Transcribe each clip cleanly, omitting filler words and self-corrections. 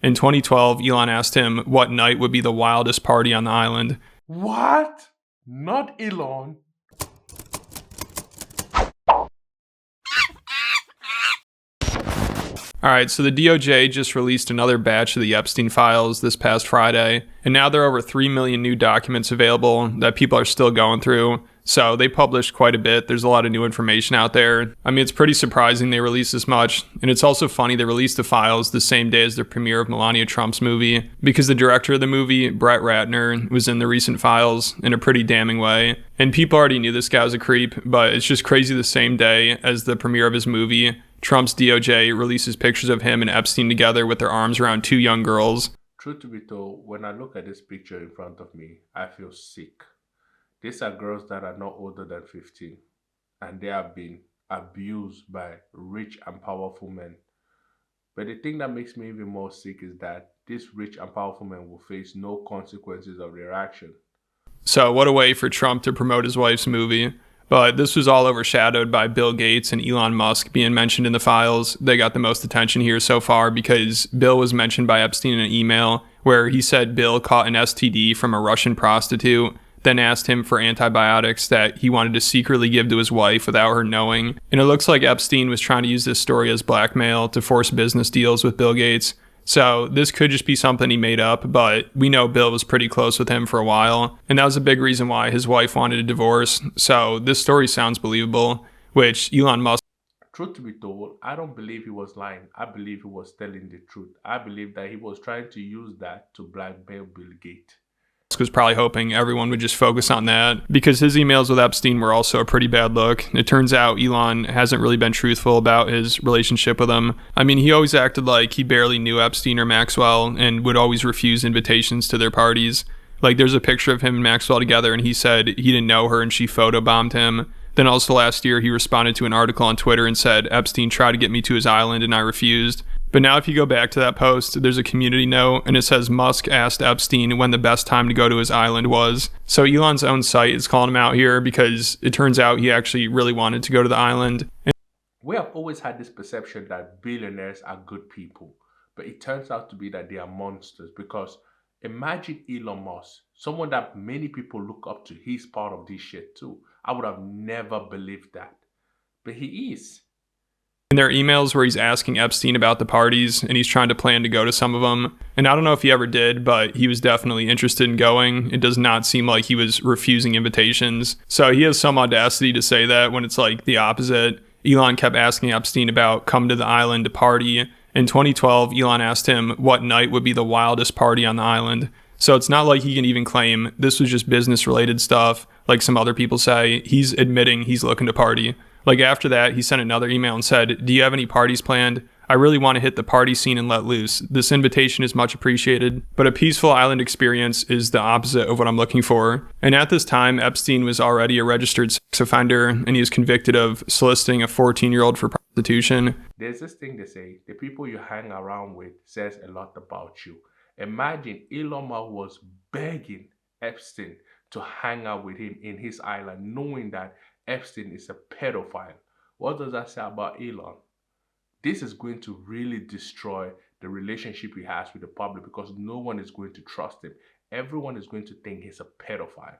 In 2012, Elon asked him what night would be the wildest party on the island. What? Not Elon. Alright, so the DOJ just released another batch of the Epstein files this past Friday, and now there are over 3 million new documents available that people are still going through. So they published quite a bit. There's a lot of new information out there. I mean, it's pretty surprising they released this much. And it's also funny they released the files the same day as the premiere of Melania Trump's movie, because the director of the movie, Brett Ratner, was in the recent files in a pretty damning way. And people already knew this guy was a creep, but it's just crazy the same day as the premiere of his movie, Trump's DOJ releases pictures of him and Epstein together with their arms around 2 young girls. Truth to be told, when I look at this picture in front of me, I feel sick. These are girls that are not older than 15, and they have been abused by rich and powerful men. But the thing that makes me even more sick is that these rich and powerful men will face no consequences of their action. So what a way for Trump to promote his wife's movie. But this was all overshadowed by Bill Gates and Elon Musk being mentioned in the files. They got the most attention here so far because Bill was mentioned by Epstein in an email where he said Bill caught an STD from a Russian prostitute, then asked him for antibiotics that he wanted to secretly give to his wife without her knowing. And it looks like Epstein was trying to use this story as blackmail to force business deals with Bill Gates. So this could just be something he made up, but we know Bill was pretty close with him for a while, and that was a big reason why his wife wanted a divorce. So this story sounds believable, which Elon Musk... Truth to be told, I don't believe he was lying. I believe he was telling the truth. I believe that he was trying to use that to blackmail Bill Gates. Was probably hoping everyone would just focus on that because his emails with Epstein were also a pretty bad look. It turns out Elon hasn't really been truthful about his relationship with him. I mean, he always acted like he barely knew Epstein or Maxwell and would always refuse invitations to their parties. Like there's a picture of him and Maxwell together and he said he didn't know her and she photobombed him. Then also last year he responded to an article on Twitter and said Epstein tried to get me to his island and I refused. But now if you go back to that post, there's a community note and it says Musk asked Epstein when the best time to go to his island was. So Elon's own site is calling him out here because it turns out he actually really wanted to go to the island. We have always had this perception that billionaires are good people, but it turns out to be that they are monsters because imagine Elon Musk, someone that many people look up to. He's part of this shit too. I would have never believed that, but he is. And there are emails where he's asking Epstein about the parties and he's trying to plan to go to some of them. And I don't know if he ever did, but he was definitely interested in going. It does not seem like he was refusing invitations. So he has some audacity to say that when it's like the opposite. Elon kept asking Epstein about come to the island to party. In 2012, Elon asked him what night would be the wildest party on the island. So it's not like he can even claim this was just business related stuff like some other people say. He's admitting he's looking to party. Like after that, he sent another email and said, "Do you have any parties planned? I really want to hit the party scene and let loose. This invitation is much appreciated, but a peaceful island experience is the opposite of what I'm looking for." And at this time, Epstein was already a registered sex offender and he was convicted of soliciting a 14-year-old for prostitution. There's this thing they say, the people you hang around with says a lot about you. Imagine Elon Musk was begging Epstein to hang out with him in his island, knowing that Epstein is a pedophile. What does that say about Elon? This is going to really destroy the relationship he has with the public because no one is going to trust him. Everyone is going to think he's a pedophile.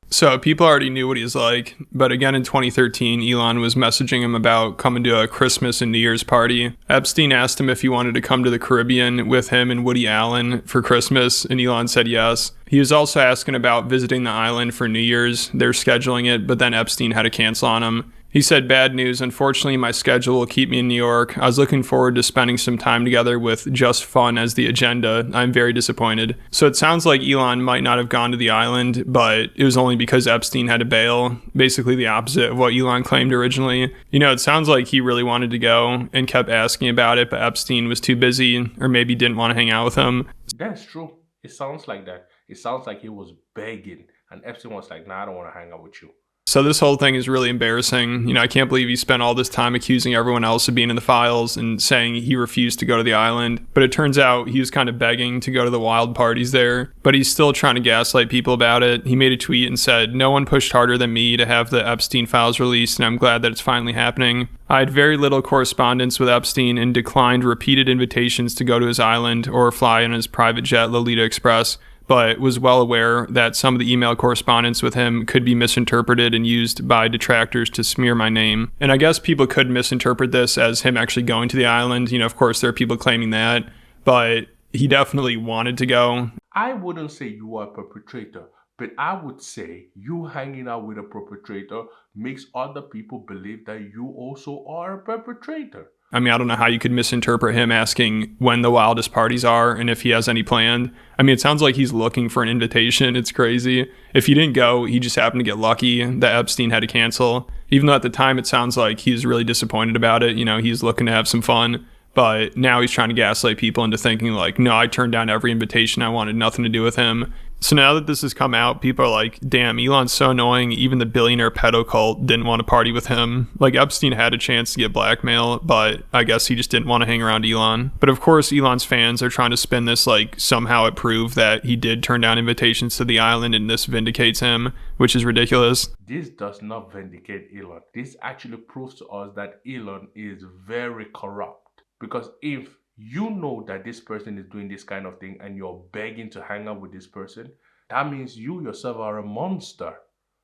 So people already knew what he's like, but again in 2013, Elon was messaging him about coming to a Christmas and New Year's party. Epstein asked him if he wanted to come to the Caribbean with him and Woody Allen for Christmas, and Elon said yes. He was also asking about visiting the island for New Year's. They're scheduling it, but then Epstein had to cancel on him. He said, "Bad news. Unfortunately, my schedule will keep me in New York. I was looking forward to spending some time together with just fun as the agenda. I'm very disappointed." So it sounds like Elon might not have gone to the island, but it was only because Epstein had to bail. Basically the opposite of what Elon claimed originally. You know, it sounds like he really wanted to go and kept asking about it, but Epstein was too busy or maybe didn't want to hang out with him. That's true. It sounds like that. It sounds like he was begging and Epstein was like, "Nah, I don't want to hang out with you." So this whole thing is really embarrassing. I can't believe he spent all this time accusing everyone else of being in the files and saying he refused to go to the island. But it turns out he was kind of begging to go to the wild parties there. But he's still trying to gaslight people about it. He made a tweet and said, "No one pushed harder than me to have the Epstein files released, and I'm glad that it's finally happening. I had very little correspondence with Epstein and declined repeated invitations to go to his island or fly on his private jet Lolita Express, but was well aware that some of the email correspondence with him could be misinterpreted and used by detractors to smear my name." And I guess people could misinterpret this as him actually going to the island. Of course, there are people claiming that, but he definitely wanted to go. I wouldn't say you are a perpetrator, but I would say you hanging out with a perpetrator makes other people believe that you also are a perpetrator. I don't know how you could misinterpret him asking when the wildest parties are and if he has any planned. It sounds like he's looking for an invitation. It's crazy. If he didn't go, he just happened to get lucky that Epstein had to cancel. Even though at the time it sounds like he's really disappointed about it. He's looking to have some fun. But now he's trying to gaslight people into thinking like, no, I turned down every invitation. I wanted nothing to do with him. So now that this has come out, people are like, damn, Elon's so annoying. Even the billionaire pedo cult didn't want to party with him. Like, Epstein had a chance to get blackmail, but I guess he just didn't want to hang around Elon. But of course, Elon's fans are trying to spin this like somehow it proved that he did turn down invitations to the island and this vindicates him, which is ridiculous. This does not vindicate Elon. This actually proves to us that Elon is very corrupt. Because if you know that this person is doing this kind of thing and you're begging to hang out with this person, that means you yourself are a monster.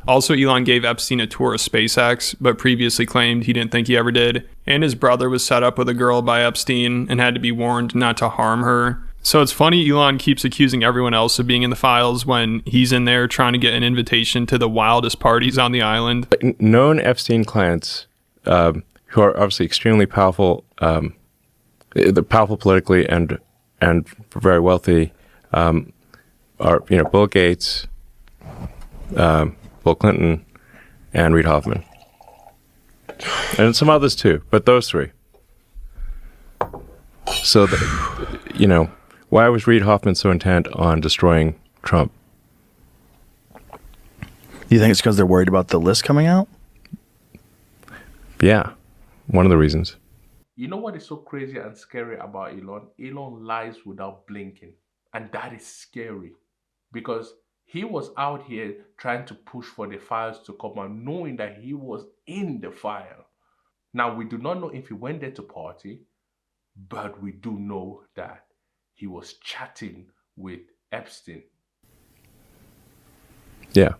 Also, Elon gave Epstein a tour of SpaceX, but previously claimed he didn't think he ever did. And his brother was set up with a girl by Epstein and had to be warned not to harm her. So it's funny Elon keeps accusing everyone else of being in the files when he's in there trying to get an invitation to the wildest parties on the island. Known Epstein clients, who are obviously extremely powerful, powerful politically and very wealthy, are Bill Gates, Bill Clinton, and Reid Hoffman, and some others too, but those three. So, why was Reid Hoffman so intent on destroying Trump? You think it's because they're worried about the list coming out? Yeah, one of the reasons. You know what is so crazy and scary about Elon? Elon lies without blinking. And that is scary. Because he was out here trying to push for the files to come out, knowing that he was in the file. Now, we do not know if he went there to party, but we do know that he was chatting with Epstein. Yeah.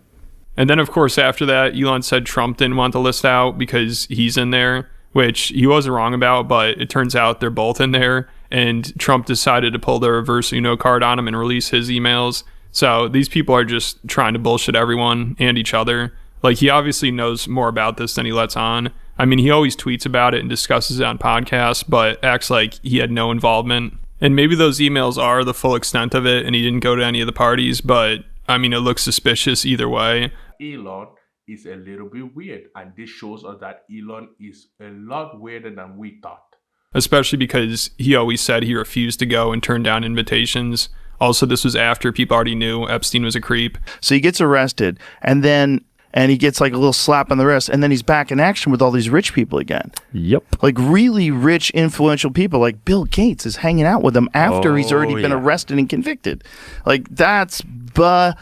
And then, of course, after that, Elon said Trump didn't want the list out because he's in there, which he wasn't wrong about, but it turns out they're both in there, and Trump decided to pull the reverse Uno card on him and release his emails. So these people are just trying to bullshit everyone and each other. Like, he obviously knows more about this than he lets on. He always tweets about it and discusses it on podcasts, but acts like he had no involvement. And maybe those emails are the full extent of it and he didn't go to any of the parties, but it looks suspicious either way. Elon is a little bit weird, and this shows us that Elon is a lot weirder than we thought. Especially because he always said he refused to go and turn down invitations. Also, this was after people already knew Epstein was a creep. So he gets arrested, and he gets like a little slap on the wrist, and then he's back in action with all these rich people again. Yep. Like really rich, influential people. Like Bill Gates is hanging out with him after he's already been arrested and convicted. Like, that's bananas.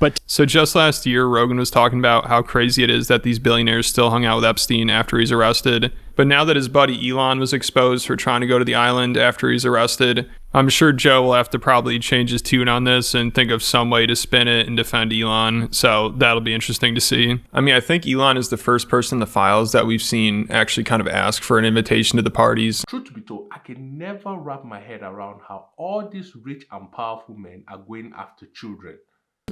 Yep. So just last year, Rogan was talking about how crazy it is that these billionaires still hung out with Epstein after he's arrested. But now that his buddy Elon was exposed for trying to go to the island after he's arrested, I'm sure Joe will have to probably change his tune on this and think of some way to spin it and defend Elon. So that'll be interesting to see. I think Elon is the first person in the files that we've seen actually kind of ask for an invitation to the parties. Truth to be told, I can never wrap my head around how all these rich and powerful men are going after children.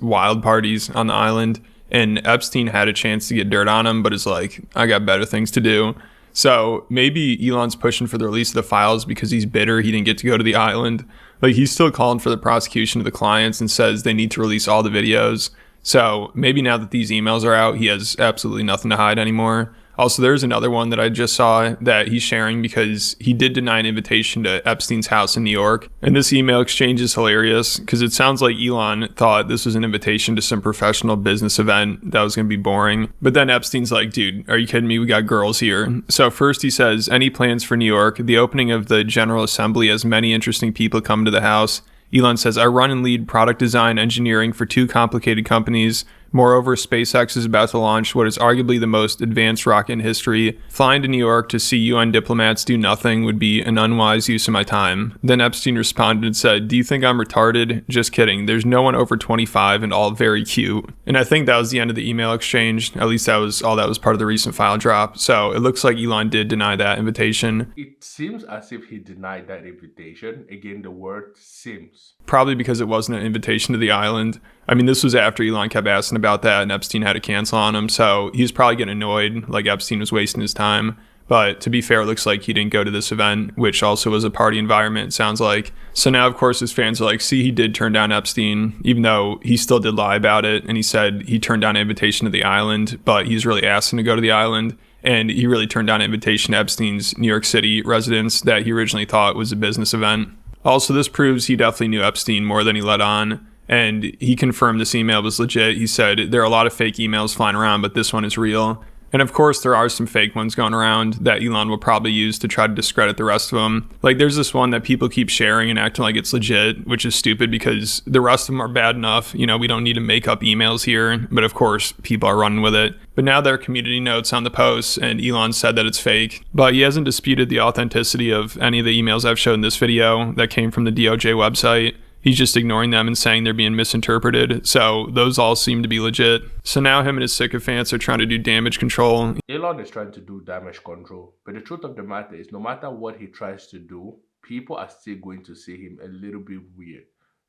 Wild parties on the island, and Epstein had a chance to get dirt on him, but is like, I got better things to do. So maybe Elon's pushing for the release of the files because he's bitter he didn't get to go to the island. Like, he's still calling for the prosecution of the clients and says they need to release all the videos. So maybe now that these emails are out, he has absolutely nothing to hide anymore. Also, there's another one that I just saw that he's sharing because he did deny an invitation to Epstein's house in New York. And this email exchange is hilarious because it sounds like Elon thought this was an invitation to some professional business event that was going to be boring. But then Epstein's like, dude, are you kidding me? We got girls here. So first he says, any plans for New York? The opening of the General Assembly has many interesting people come to the house. Elon says, I run and lead product design engineering for 2 complicated companies. Moreover, SpaceX is about to launch what is arguably the most advanced rocket in history. Flying to New York to see UN diplomats do nothing would be an unwise use of my time. Then Epstein responded and said, do you think I'm retarded? Just kidding. There's no one over 25 and all very cute. And I think that was the end of the email exchange. At least that was all that was part of the recent file drop. So it looks like Elon did deny that invitation. It seems as if he denied that invitation. Again, the word seems. Probably because it wasn't an invitation to the island. I mean, this was after Elon kept asking about that and Epstein had to cancel on him. So he was probably getting annoyed, like Epstein was wasting his time. But to be fair, it looks like he didn't go to this event, which also was a party environment, it sounds like. So now, of course, his fans are like, see, he did turn down Epstein, even though he still did lie about it. And he said he turned down an invitation to the island, but he's really asking to go to the island. And he really turned down an invitation to Epstein's New York City residence that he originally thought was a business event. Also, this proves he definitely knew Epstein more than he let on. And he confirmed this email was legit. He said, there are a lot of fake emails flying around, but this one is real. And of course, there are some fake ones going around that Elon will probably use to try to discredit the rest of them. Like there's this one that people keep sharing and acting like it's legit, which is stupid because the rest of them are bad enough. You know, we don't need to make up emails here. But of course, people are running with it. But now there are community notes on the posts and Elon said that it's fake. But he hasn't disputed the authenticity of any of the emails I've showed in this video that came from the DOJ website. He's just ignoring them and saying they're being misinterpreted. So those all seem to be legit. So now him and his sycophants are trying to do damage control. Elon is trying to do damage control. But the truth of the matter is, no matter what he tries to do, people are still going to see him a little bit weird.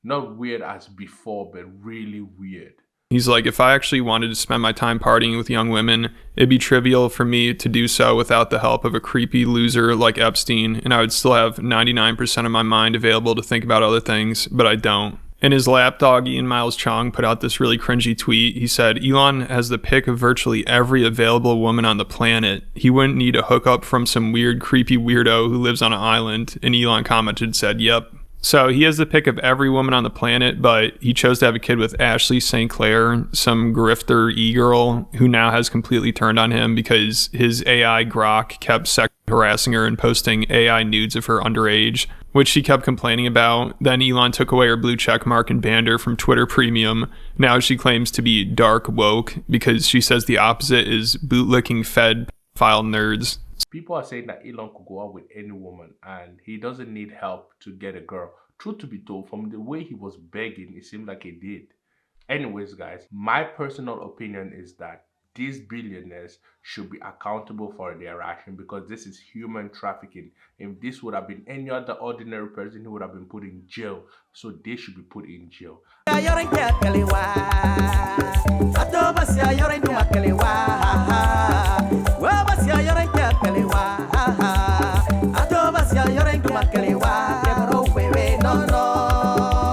Not weird as before, but really weird. He's like, if I actually wanted to spend my time partying with young women, it'd be trivial for me to do so without the help of a creepy loser like Epstein, and I would still have 99% of my mind available to think about other things, but I don't. And his lapdog, Ian Miles Chong, put out this really cringy tweet. He said, Elon has the pic of virtually every available woman on the planet. He wouldn't need a hookup from some weird, creepy weirdo who lives on an island. And Elon commented, said, yep. So he has the pic of every woman on the planet, but he chose to have a kid with Ashley St. Clair, some grifter e-girl who now has completely turned on him because his AI Grok kept sexually harassing her and posting AI nudes of her underage, which she kept complaining about. Then Elon took away her blue check mark and banned her from Twitter Premium. Now she claims to be dark woke because she says the opposite is bootlicking fed file nerds. People are saying that Elon could go out with any woman and he doesn't need help to get a girl. Truth to be told, from the way he was begging, it seemed like he did. Anyways, guys, my personal opinion is that these billionaires should be accountable for their action because this is human trafficking. If this would have been any other ordinary person, he would have been put in jail. So they should be put in jail. No, no.